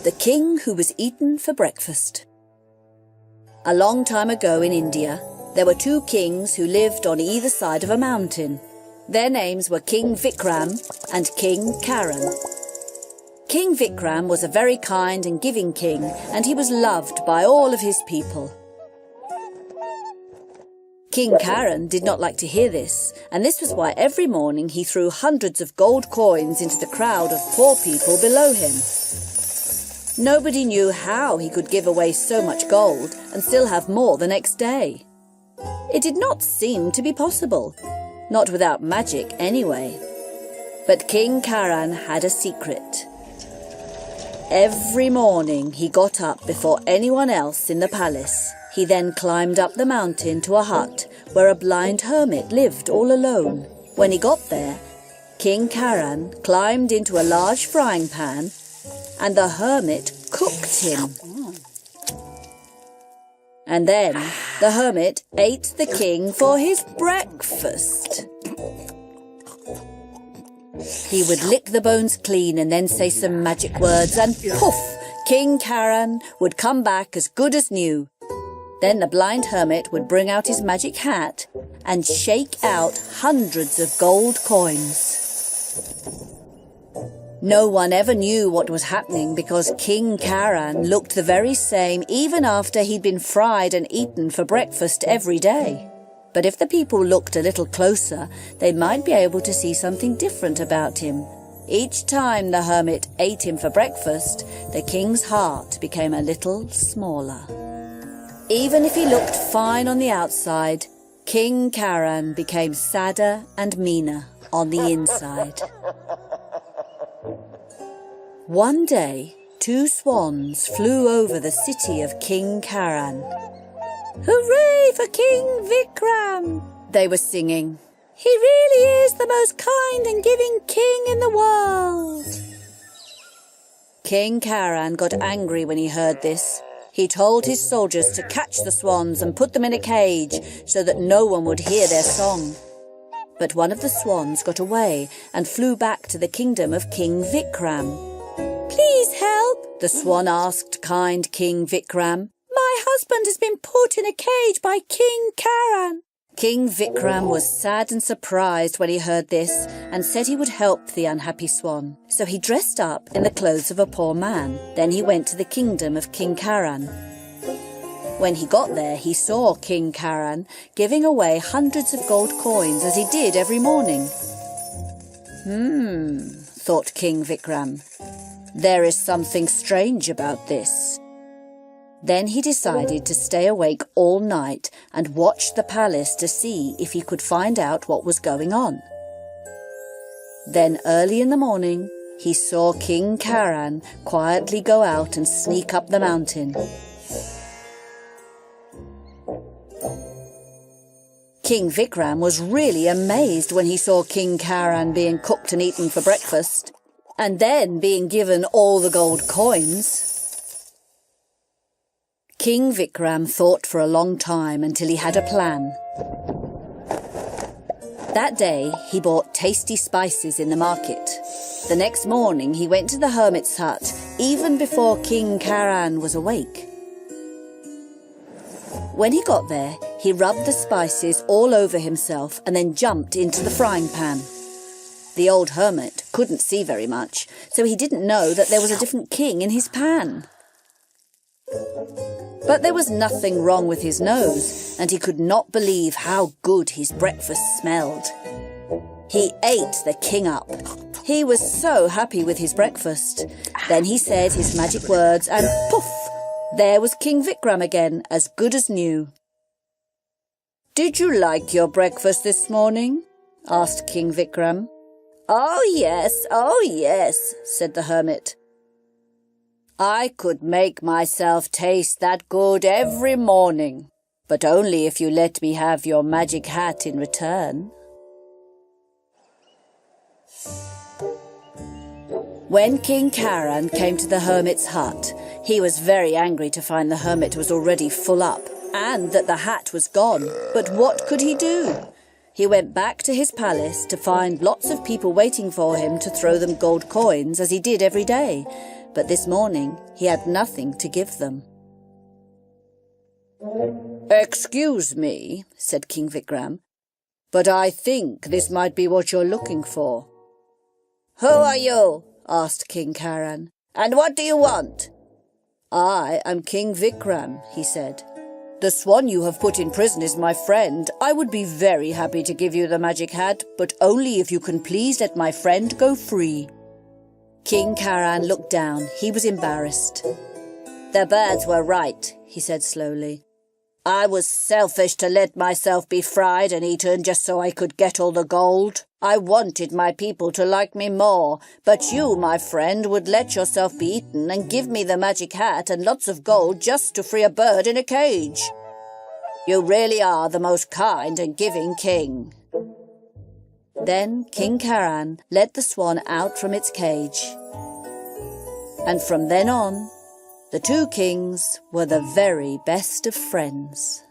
The King Who Was Eaten for Breakfast. A long time ago in India, there were two kings who lived on either side of a mountain. Their names were King Vikram and King Caron. King Vikram was a very kind and giving king, and he was loved by all of his people. King Caron did not like to hear this, and this was why every morning he threw hundreds of gold coins into the crowd of poor people below him. Nobody knew how he could give away so much gold and still have more the next day. It did not seem to be possible, not without magic anyway. But King Caron had a secret. Every morning he got up before anyone else in the palace. He then climbed up the mountain to a hut where a blind hermit lived all alone. When he got there, King Caron climbed into a large frying pan and the hermit cooked him. And then the hermit ate the king for his breakfast. He would lick the bones clean and then say some magic words, and poof, King Caron would come back as good as new. Then the blind hermit would bring out his magic hat and shake out hundreds of gold coins. No one ever knew what was happening because King Caron looked the very same even after he'd been fried and eaten for breakfast every day. But if the people looked a little closer, they might be able to see something different about him. Each time the hermit ate him for breakfast, the king's heart became a little smaller. Even if he looked fine on the outside, King Caron became sadder and meaner on the inside. One day, two swans flew over the city of King Caron. "Hooray for King Vikram!" they were singing. "He really is the most kind and giving king in the world." King Caron got angry when he heard this. He told his soldiers to catch the swans and put them in a cage so that no one would hear their song. But one of the swans got away and flew back to the kingdom of King Vikram. "Please help," the swan asked kind King Vikram. "My husband has been put in a cage by King Caron." King Vikram was sad and surprised when he heard this and said he would help the unhappy swan. So he dressed up in the clothes of a poor man. Then he went to the kingdom of King Caron. When he got there, he saw King Caron giving away hundreds of gold coins as he did every morning. Thought King Vikram. There is something strange about this. Then he decided to stay awake all night and watch the palace to see if he could find out what was going on. Then early in the morning, he saw King Caron quietly go out and sneak up the mountain. King Vikram was really amazed when he saw King Caron being cooked and eaten for breakfast, and then being given all the gold coins. King Vikram thought for a long time until he had a plan. That day, he bought tasty spices in the market. The next morning, he went to the hermit's hut, even before King Caron was awake. When he got there, he rubbed the spices all over himself and then jumped into the frying pan. The old hermit couldn't see very much, so he didn't know that there was a different king in his pan. But there was nothing wrong with his nose, and he could not believe how good his breakfast smelled. He ate the king up. He was so happy with his breakfast. Then he said his magic words, and poof! There was King Vikram again, as good as new. "Did you like your breakfast this morning?" asked King Vikram. Oh yes, said the hermit. "I could make myself taste that good every morning, but only if you let me have your magic hat in return." When King Caron came to the hermit's hut, he was very angry to find the hermit was already full up and that the hat was gone. But what could he do? He went back to his palace to find lots of people waiting for him to throw them gold coins as he did every day, but this morning he had nothing to give them. "Excuse me," said King Vikram, "but I think this might be what you're looking for." "Who are you?" asked King Caron. "And what do you want?" "I am King Vikram," he said. "The swan you have put in prison is my friend. I would be very happy to give you the magic hat, but only if you can please let my friend go free." King Caron looked down. He was embarrassed. "The birds were right," he said slowly. "I was selfish to let myself be fried and eaten just so I could get all the gold. I wanted my people to like me more, but you, my friend, would let yourself be eaten and give me the magic hat and lots of gold just to free a bird in a cage. You really are the most kind and giving king." Then King Caron let the swan out from its cage. And from then on, the two kings were the very best of friends.